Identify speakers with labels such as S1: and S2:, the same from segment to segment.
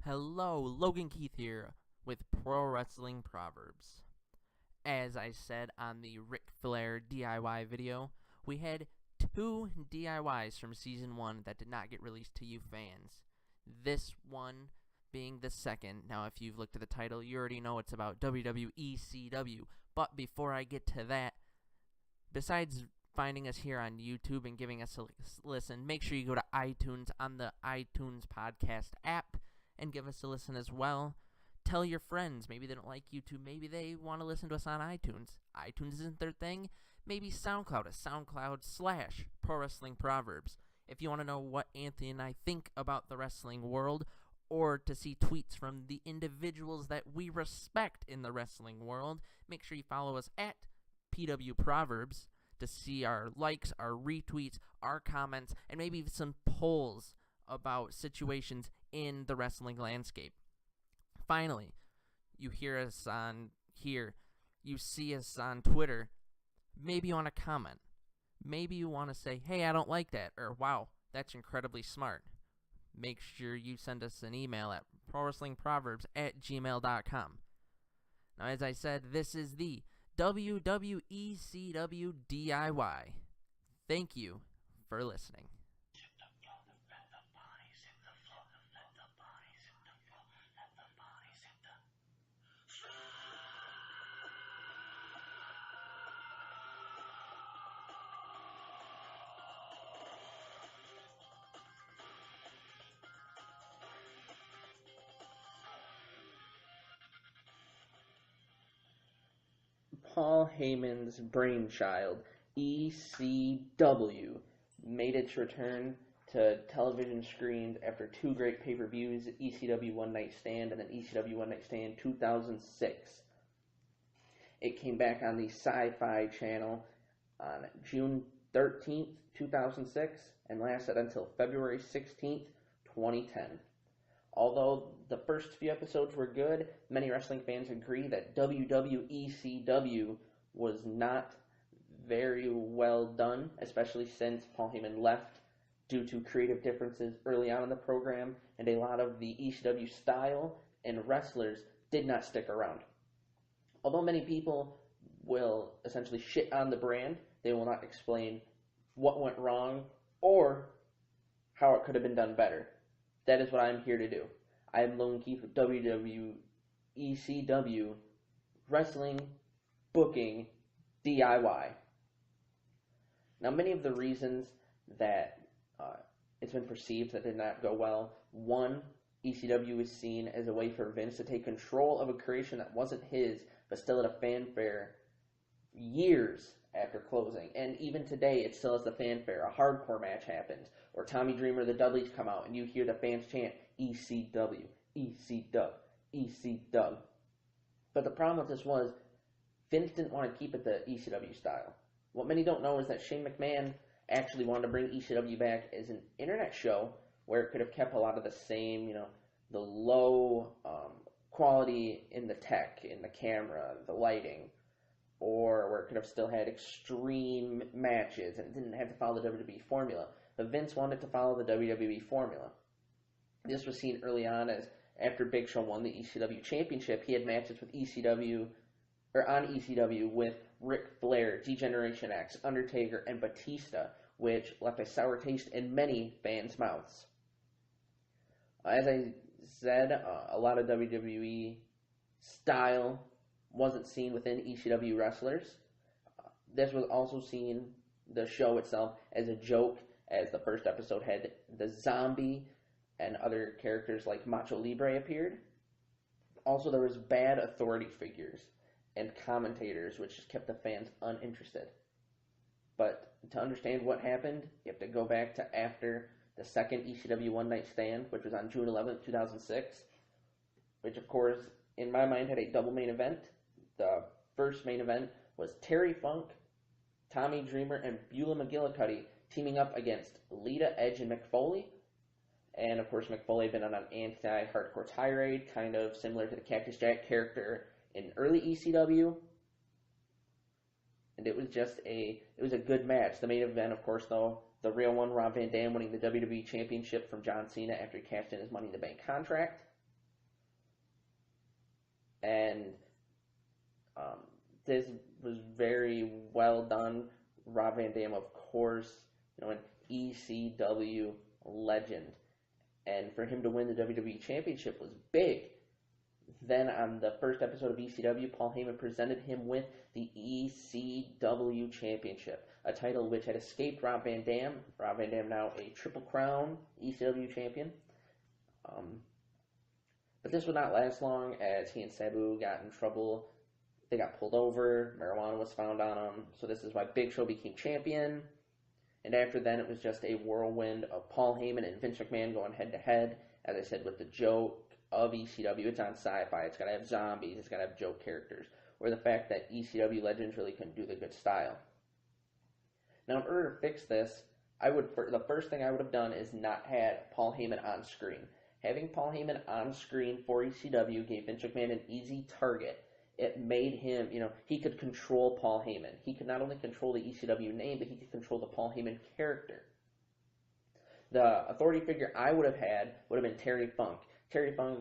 S1: Hello, Logan Keith here with Pro Wrestling Proverbs. As I said on the Ric Flair DIY video, we had 2 DIYs from Season 1 that did not get released to you fans. This one being the second. Now, if you've looked at the title, you already know it's about WWECW. But before I get to that, besides finding us here on YouTube and giving us a listen, make sure you go to iTunes on the iTunes podcast app and give us a listen as well. Tell your friends. Maybe they don't like YouTube. Maybe they want to listen to us on iTunes. iTunes isn't their thing. Maybe SoundCloud is SoundCloud/ Pro Wrestling Proverbs. If you want to know what Anthony and I think about the wrestling world, or to see tweets from the individuals that we respect in the wrestling world, make sure you follow us at PW Proverbs to see our likes, our retweets, our comments, and maybe some polls about situations in the wrestling landscape. Finally, you hear us on here, you see us on Twitter, maybe you want to comment. Maybe you want to say, hey, I don't like that, or wow, that's incredibly smart. Make sure you send us an email at ProWrestlingProverbs@gmail.com. Now, as I said, this is the WWECW DIY. Thank you for listening.
S2: Paul Heyman's brainchild, ECW, made its return to television screens after 2 great pay-per-views, ECW One Night Stand and then ECW One Night Stand 2006. It came back on the Sci-Fi channel on June 13th, 2006, and lasted until February 16th, 2010. Although the first few episodes were good, many wrestling fans agree that WWECW was not very well done, especially since Paul Heyman left due to creative differences early on in the program, and a lot of the ECW style and wrestlers did not stick around. Although many people will essentially shit on the brand, they will not explain what went wrong or how it could have been done better. That is what I'm here to do. I am Logan Keith with WWECW Wrestling Booking DIY. Now, many of the reasons that it's been perceived that did not go well. 1, ECW is seen as a way for Vince to take control of a creation that wasn't his, but still at a fanfare years after closing. And even today, it still has the fanfare. A hardcore match happens, or Tommy Dreamer, the Dudleys come out, and you hear the fans chant, ECW, ECW, ECW. But the problem with this was, Vince didn't want to keep it the ECW style. What many don't know is that Shane McMahon actually wanted to bring ECW back as an internet show, where it could have kept a lot of the same, the low quality in the tech, in the camera, the lighting, or where it could have still had extreme matches and it didn't have to follow the WWE formula. But Vince wanted to follow the WWE formula. This was seen early on as after Big Show won the ECW championship, he had matches with ECW with Ric Flair, D-Generation X, Undertaker, and Batista, which left a sour taste in many fans' mouths. As I said, a lot of WWE style wasn't seen within ECW wrestlers. This was also seen, the show itself, as a joke, as the first episode had the Zombie and other characters like Macho Libre appeared. Also, there was bad authority figures and commentators, which just kept the fans uninterested. But to understand what happened, you have to go back to after the second ECW One Night Stand, which was on June 11th, 2006, which, of course, in my mind, had a double main event. The first main event was Terry Funk, Tommy Dreamer, and Beulah McGillicuddy teaming up against Lita, Edge, and Mick Foley. And, of course, Mick Foley had been on an anti-hardcore tirade, kind of similar to the Cactus Jack character in early ECW. And it was a good match. The main event, of course, though, the real one, Rob Van Dam winning the WWE Championship from John Cena after he cashed in his Money in the Bank contract. and this was very well done. Rob Van Dam, of course, an ECW legend, and for him to win the WWE Championship was big. Then on the first episode of ECW, Paul Heyman presented him with the ECW Championship, a title which had escaped Rob Van Dam. Rob Van Dam now a Triple Crown ECW champion. But this would not last long, as he and Sabu got in trouble. They got pulled over, marijuana was found on them, so this is why Big Show became champion. And after then, it was just a whirlwind of Paul Heyman and Vince McMahon going head-to-head, as I said, with the joke of ECW. It's on Sci-Fi, it's got to have zombies, it's got to have joke characters, or the fact that ECW legends really couldn't do the good style. Now, in order to fix this, the first thing I would have done is not had Paul Heyman on screen. Having Paul Heyman on screen for ECW gave Vince McMahon an easy target. It made him, he could control Paul Heyman. He could not only control the ECW name, but he could control the Paul Heyman character. The authority figure I would have had would have been Terry Funk. Terry Funk,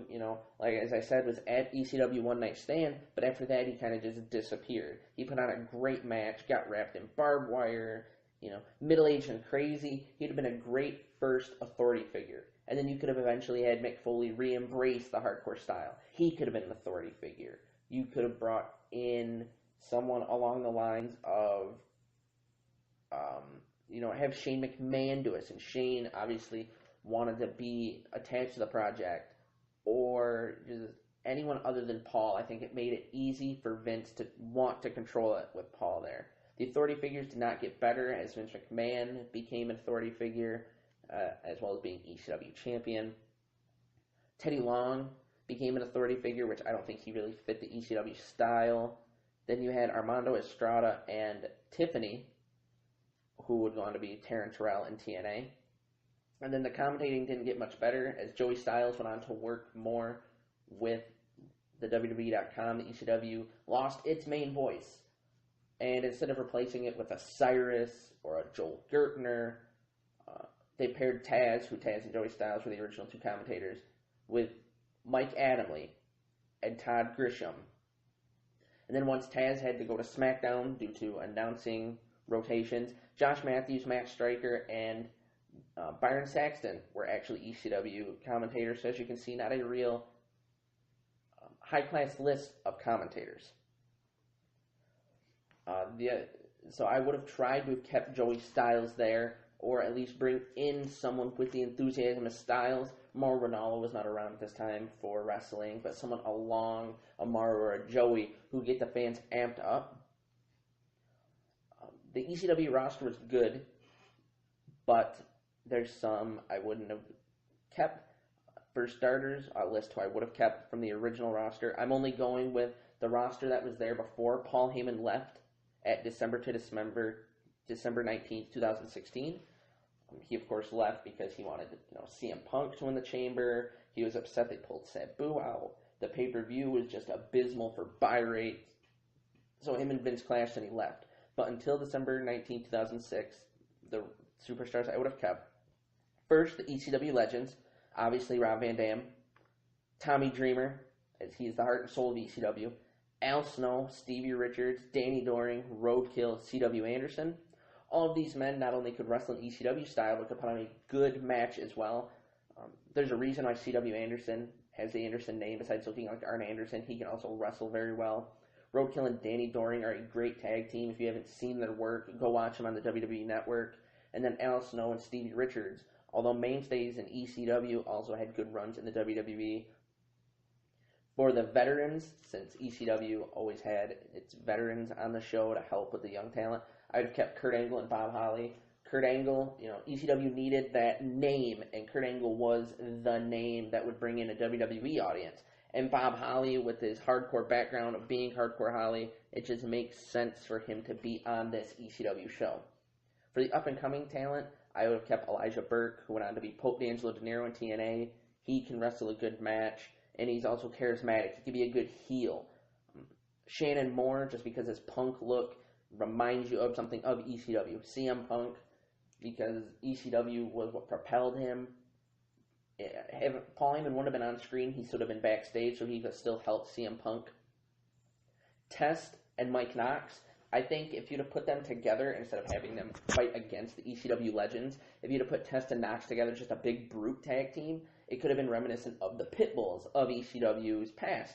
S2: like as I said, was at ECW One Night Stand, but after that he kind of just disappeared. He put on a great match, got wrapped in barbed wire, middle-aged and crazy. He'd have been a great first authority figure. And then you could have eventually had Mick Foley re-embrace the hardcore style. He could have been an authority figure. You could have brought in someone along the lines of, have Shane McMahon do it. And Shane obviously wanted to be attached to the project, or just anyone other than Paul. I think it made it easy for Vince to want to control it with Paul there. The authority figures did not get better as Vince McMahon became an authority figure, as well as being ECW champion. Teddy Long became an authority figure, which I don't think he really fit the ECW style. Then you had Armando Estrada and Tiffany, who would go on to be Taryn Terrell and TNA. And then the commentating didn't get much better, as Joey Styles went on to work more with the WWE.com. The ECW lost its main voice. And instead of replacing it with a Cyrus or a Joel Gertner, they paired Taz and Joey Styles were the original two commentators, with Mike Adamle and Todd Grisham. And then once Taz had to go to SmackDown due to announcing rotations, Josh Matthews, Matt Striker, and Byron Saxton were actually ECW commentators. So as you can see, not a real high-class list of commentators. So I would have tried to have kept Joey Styles there, or at least bring in someone with the enthusiasm of Styles. Mauro Ranallo was not around at this time for wrestling, but someone along a Mauro or a Joey who get the fans amped up. The ECW roster was good, but there's some I wouldn't have kept. For starters, a list who I would have kept from the original roster. I'm only going with the roster that was there before Paul Heyman left at December 19th, 2016. He, of course, left because he wanted CM Punk to win the Chamber. He was upset they pulled Sabu out. The pay-per-view was just abysmal for buy rate. So him and Vince clashed and he left. But until December 19, 2006, the superstars I would have kept. First, the ECW legends. Obviously, Rob Van Dam. Tommy Dreamer, as he's the heart and soul of ECW. Al Snow, Stevie Richards, Danny Doring, Roadkill, C.W. Anderson. All of these men not only could wrestle in ECW style, but could put on a good match as well. There's a reason why C.W. Anderson has the Anderson name. Besides looking like Arn Anderson, he can also wrestle very well. Roadkill and Danny Doring are a great tag team. If you haven't seen their work, go watch them on the WWE Network. And then Al Snow and Stevie Richards, although mainstays in ECW, also had good runs in the WWE. For the veterans, since ECW always had its veterans on the show to help with the young talent, I'd have kept Kurt Angle and Bob Holly. Kurt Angle, ECW needed that name, and Kurt Angle was the name that would bring in a WWE audience. And Bob Holly, with his hardcore background of being Hardcore Holly, it just makes sense for him to be on this ECW show. For the up-and-coming talent, I would have kept Elijah Burke, who went on to be Pope D'Angelo De Niro in TNA. He can wrestle a good match, and he's also charismatic. He can be a good heel. Shannon Moore, just because his punk look reminds you of something of ECW. CM Punk, because ECW was what propelled him. If Paul Heyman wouldn't have been on screen, he should have been backstage, so he could still help CM Punk Test and Mike Knox, I think if you'd have put them together instead of having them fight against the ECW legends, if you'd have put Test and Knox together, just a big brute tag team, it could have been reminiscent of the Pitbulls of ECW's past.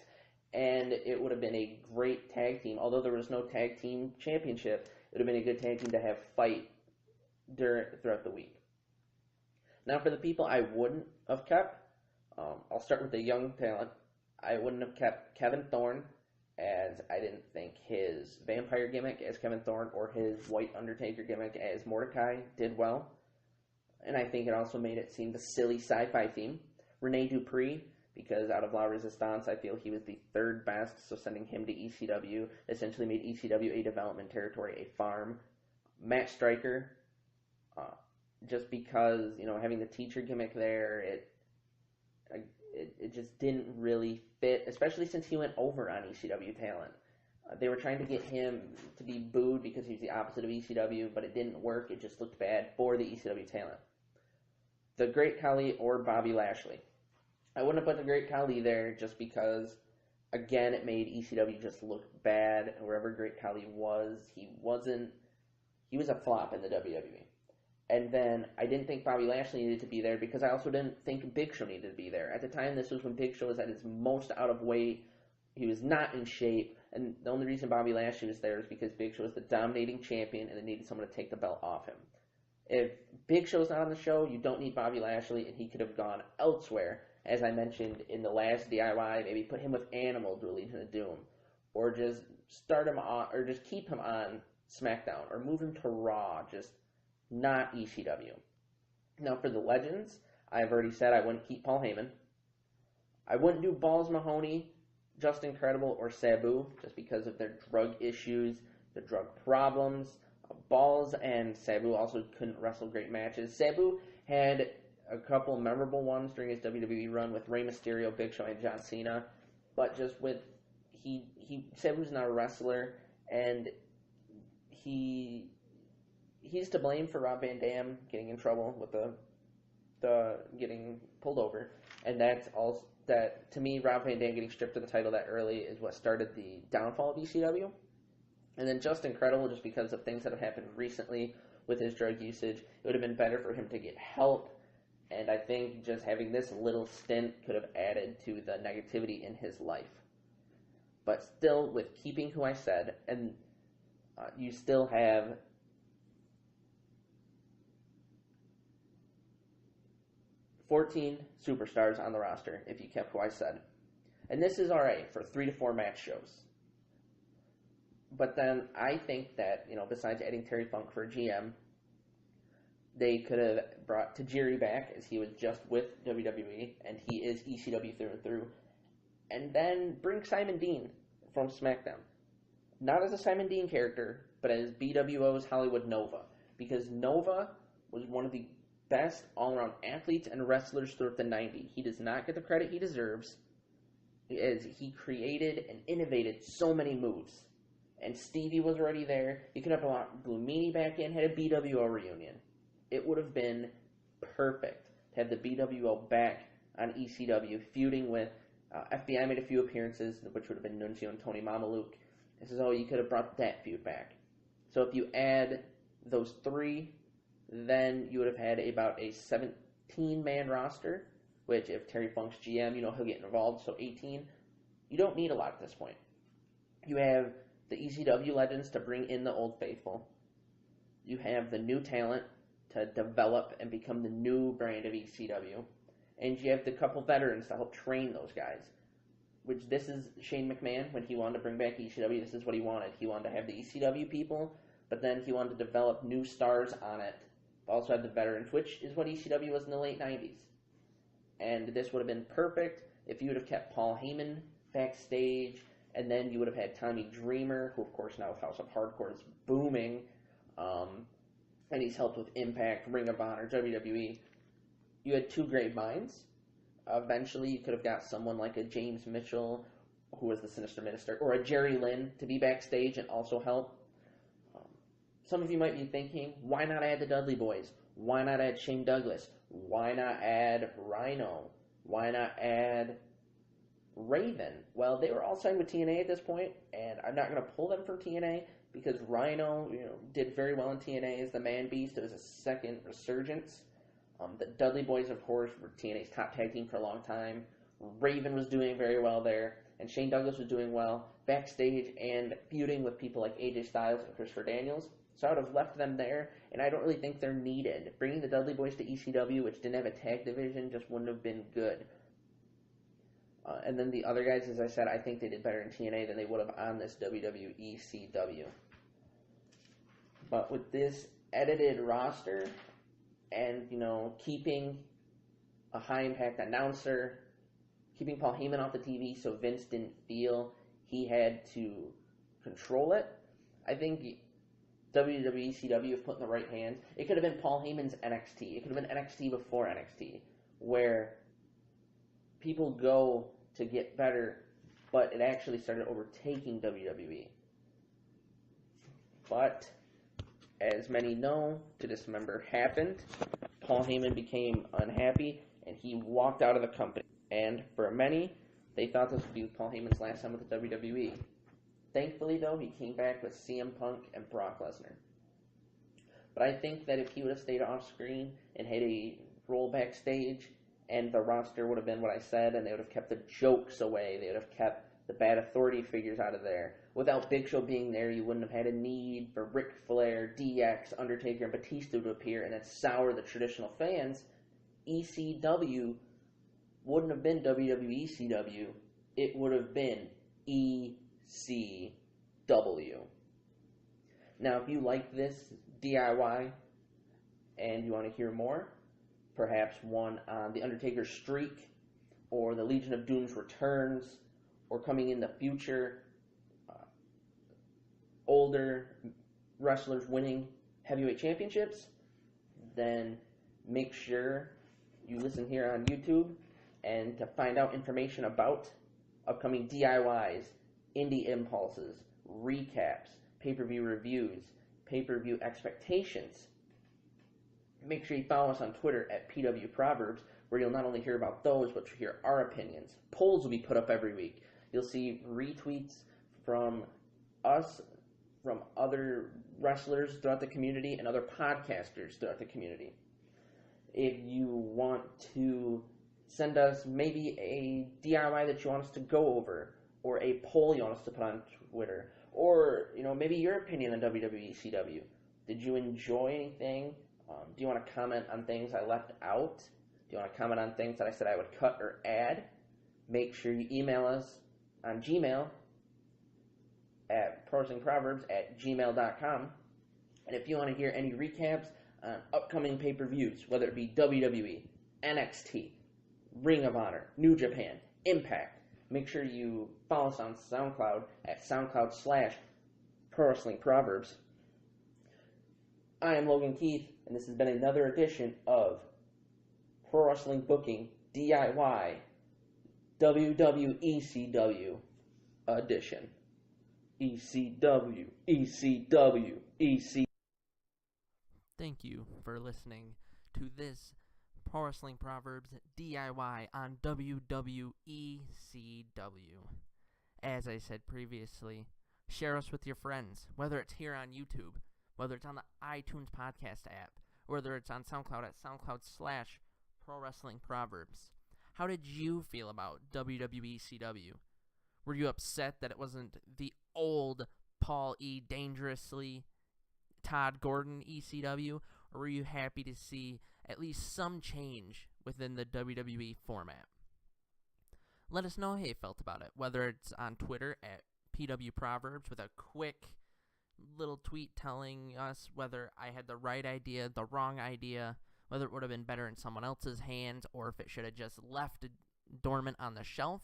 S2: And it would have been a great tag team. Although there was no tag team championship, it would have been a good tag team to have fight throughout the week. Now, for the people I wouldn't have kept, I'll start with the young talent. I wouldn't have kept Kevin Thorne, as I didn't think his vampire gimmick as Kevin Thorne or his White Undertaker gimmick as Mordecai did well. And I think it also made it seem the silly sci-fi theme. Rene Dupree, because out of La Resistance, I feel he was the third best, so sending him to ECW essentially made ECW a development territory, a farm. Matt Stryker, just because, having the teacher gimmick there, it just didn't really fit, especially since he went over on ECW talent. They were trying to get him to be booed because he was the opposite of ECW, but it didn't work. It just looked bad for the ECW talent. The Great Khali or Bobby Lashley. I wouldn't have put the Great Khali there just because, again, it made ECW just look bad. And wherever Great Khali was, he was a flop in the WWE. And then I didn't think Bobby Lashley needed to be there because I also didn't think Big Show needed to be there. At the time, this was when Big Show was at his most out of weight. He was not in shape. And the only reason Bobby Lashley was there is because Big Show was the dominating champion and they needed someone to take the belt off him. If Big Show's not on the show, you don't need Bobby Lashley, and he could have gone elsewhere. As I mentioned in the last DIY, maybe put him with Animal to a Legion of Doom. Or just start him on, or just keep him on SmackDown. Or move him to Raw, just not ECW. Now for the legends, I've already said I wouldn't keep Paul Heyman. I wouldn't do Balls Mahoney, Justin Credible, or Sabu, just because of their drug issues, their drug problems. Balls and Sabu also couldn't wrestle great matches. Sabu had a couple memorable ones during his WWE run with Rey Mysterio, Big Show, and John Cena, but just with Sabu's not a wrestler, and he's to blame for Rob Van Dam getting in trouble with the getting pulled over, and that's also that to me Rob Van Dam getting stripped of the title that early is what started the downfall of ECW. And then Justin Credible, just because of things that have happened recently with his drug usage, it would have been better for him to get help. And I think just having this little stint could have added to the negativity in his life. But still, with keeping who I said, and you still have 14 superstars on the roster if you kept who I said. And this is alright for 3 to 4 match shows. But then I think that, besides adding Terry Funk for GM, they could have brought Tajiri back, as he was just with WWE, and he is ECW through and through. And then bring Simon Dean from SmackDown. Not as a Simon Dean character, but as BWO's Hollywood Nova. Because Nova was one of the best all-around athletes and wrestlers throughout the 90s. He does not get the credit he deserves, as he created and innovated so many moves. And Stevie was already there. You could have brought Blue Meanie back in, had a BWO reunion. It would have been perfect to have the BWO back on ECW, feuding with FBI made a few appearances, which would have been Nunzio and Tony Mamaluke. This is you could have brought that feud back. So if you add those 3, then you would have had about a 17-man roster, which if Terry Funk's GM, he'll get involved, so 18. You don't need a lot at this point. You have the ECW legends to bring in the old faithful. You have the new talent to develop and become the new brand of ECW. And you have the couple veterans to help train those guys. Which this is Shane McMahon, when he wanted to bring back ECW, this is what he wanted. He wanted to have the ECW people, but then he wanted to develop new stars on it. Also have the veterans, which is what ECW was in the late 90s. And this would have been perfect if you would have kept Paul Heyman backstage. And then you would have had Tommy Dreamer, who of course now with House of Hardcore is booming, and he's helped with Impact, Ring of Honor, WWE. You had 2 great minds. Eventually you could have got someone like a James Mitchell, who was the Sinister Minister, or a Jerry Lynn to be backstage and also help. Some of you might be thinking, why not add the Dudley Boys? Why not add Shane Douglas? Why not add Rhino? Why not add Raven, well, they were all signed with TNA at this point, and I'm not going to pull them from TNA because Rhino, did very well in TNA as the Man Beast. It was a second resurgence. The Dudley Boys, of course, were TNA's top tag team for a long time. Raven was doing very well there, and Shane Douglas was doing well backstage and feuding with people like AJ Styles and Christopher Daniels. So I would have left them there, and I don't really think they're needed. Bringing the Dudley Boys to ECW, which didn't have a tag division, just wouldn't have been good. And then the other guys, as I said, I think they did better in TNA than they would have on this WWECW. But with this edited roster and, keeping a high-impact announcer, keeping Paul Heyman off the TV so Vince didn't feel he had to control it, I think WWECW, if put in the right hands, it could have been Paul Heyman's NXT. It could have been NXT before NXT, where people go to get better, but it actually started overtaking WWE. But, as many know, the Dismember happened. Paul Heyman became unhappy, and he walked out of the company. And for many, they thought this would be Paul Heyman's last time with the WWE. Thankfully, though, he came back with CM Punk and Brock Lesnar. But I think that if he would have stayed off screen and had a role backstage, and the roster would have been what I said, and they would have kept the jokes away, they would have kept the bad authority figures out of there. Without Big Show being there, you wouldn't have had a need for Ric Flair, DX, Undertaker, and Batista to appear and then sour the traditional fans. ECW wouldn't have been WWECW. It would have been ECW. Now, if you like this DIY and you want to hear more, perhaps one on The Undertaker's streak, or the Legion of Doom's returns, or coming in the future, older wrestlers winning heavyweight championships, then make sure you listen here on YouTube. And to find out information about upcoming DIYs, indie impulses, recaps, pay-per-view reviews, pay-per-view expectations, make sure you follow us on Twitter at PWProverbs, where you'll not only hear about those, but you'll hear our opinions. Polls will be put up every week. You'll see retweets from us, from other wrestlers throughout the community, and other podcasters throughout the community. If you want to send us maybe a DIY that you want us to go over, or a poll you want us to put on Twitter, or maybe your opinion on WWECW. Did you enjoy anything? Do you want to comment on things I left out? Do you want to comment on things that I said I would cut or add? Make sure you email us on Gmail at ProWrestlingProverbs@gmail.com. And if you want to hear any recaps on upcoming pay-per-views, whether it be WWE, NXT, Ring of Honor, New Japan, Impact, make sure you follow us on SoundCloud at SoundCloud/ProWrestlingProverbs. I am Logan Keith, and this has been another edition of Pro Wrestling Booking DIY WWECW edition. ECW, ECW, ECW.
S1: Thank you for listening to this Pro Wrestling Proverbs DIY on WWECW. As I said previously, share us with your friends, whether it's here on YouTube, whether it's on the iTunes podcast app, or whether it's on SoundCloud at SoundCloud/ProWrestlingProverbs. How did you feel about WWECW? Were you upset that it wasn't the old Paul E. Dangerously Todd Gordon ECW, or were you happy to see at least some change within the WWE format? Let us know how you felt about it, whether it's on Twitter at PWProverbs with a quick little tweet telling us whether I had the right idea, the wrong idea, whether it would have been better in someone else's hands, or if it should have just left dormant on the shelf,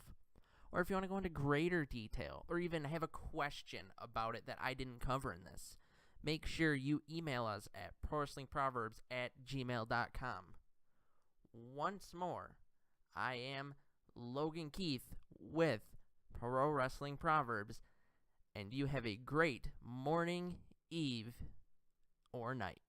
S1: or if you want to go into greater detail, or even have a question about it that I didn't cover in this. Make sure you email us at ProWrestlingProverbs@gmail.com. Once more, I am Logan Keith with Pro Wrestling Proverbs, and you have a great morning, eve, or night.